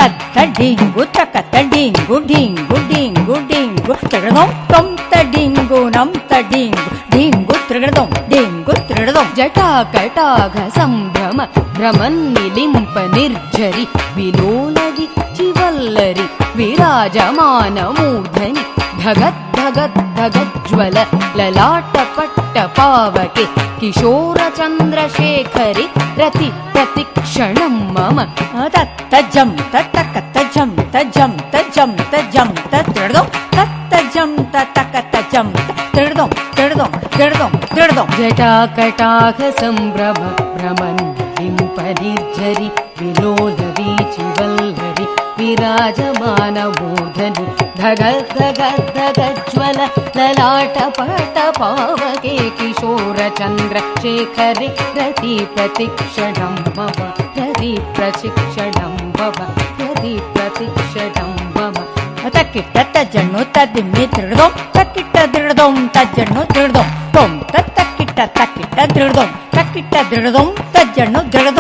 ತತ್ತ ಡಿಂಗು ತಕತ್ತ ಡಿಂಗು ಡಿಂಗು ಡಿಂಗು ಡಿಂಗು ತಿರುಗದಂ ತೊಂ ತ ಡಿಂಗು ನಂ ತ ಡಿಂಗು ಡಿಂಗು ತಿರುಗದಂ ಡಿಂಗು ತಿರುಗದಂ. ಜಟಾಕಟಾಘ ಸಂಭ್ರಮ ಭ್ರಮನ್ನಿಲಿಂಪ ನಿರ್ಜರಿ ವಿಲೋಲವಿ ಚಿವಲ್ಲರಿ ವಿರಾಜಮಾನ ಮೂರ್ಧನಿ ಧಗದ್ಧಗದ್ಧಗಜ್ವಲ ಲಲಾಟ ಪಟ್ಟ ಪಾವಕೆ ಕಿಶೋರ ಚಂದ್ರಶೇಖರಿ ರತಿ ಪ್ರತಿಕ್ಷಣಂ ಮಮ. ತತ್ತ ಜಂ ತಕತ್ತ ಜಂ ತ ಜಂ ತ ಜಂ ತ ಜಂ ತ ತಿರುಗದಂ ತತ್ತ ಜಂ ತಕತ್ತ ಜಂ ತಿರುಗದಂ ತಿರುಗದಂ ತಿರುಗದಂ ತಿರುಗದಂ. ಜಟಾಕಟಾಘ ಸಂಭ್ರಮ ಭ್ರಮನ್ನಿಲಿಂಪ ನಿರ್ಜರಿ ವಿಲೋಲವಿ ಚಿವಲ್ಲರಿ ವಿರಾಜಮಾನ ಮೂರ್ಧನಿ ಧಗದ್ಧಗದ್ಧಗಜ್ವಲ ಲಲಾಟ ಪಟ ಪಾವಕೆ ಕಿಶೋರ ಚಂದ್ರ ಶೇಖರಿ ರತಿ ಪ್ರತಿಕ್ಷಣಂ ಮಮ ರತಿ ಪ್ರತಿಕ್ಷಣಂ ಮಮ ರತಿ ಪ್ರತಿಕ್ಷಣಂ ಮಮ. ತಕ್ಕಿಟ್ಟ ತಜ್ಜಣ್ಣು ತದ್ದಿಮ್ಮಿ ತಿರುಗದಂ ತಕ್ಕಿಟ್ಟ ದಿರದಂ ತಜ್ಜಣ್ಣು ತಿರುಗದಂ ತೊಂ ತಕ್ಕಿಟ್ಟ ತಕ್ಕಿಟ್ಟ ದಿರದಂ ತಕ್ಕಿಟ್ಟ ದಿರದಂ ತಜ್ಜಣ್ಣು ದಿರದಂ.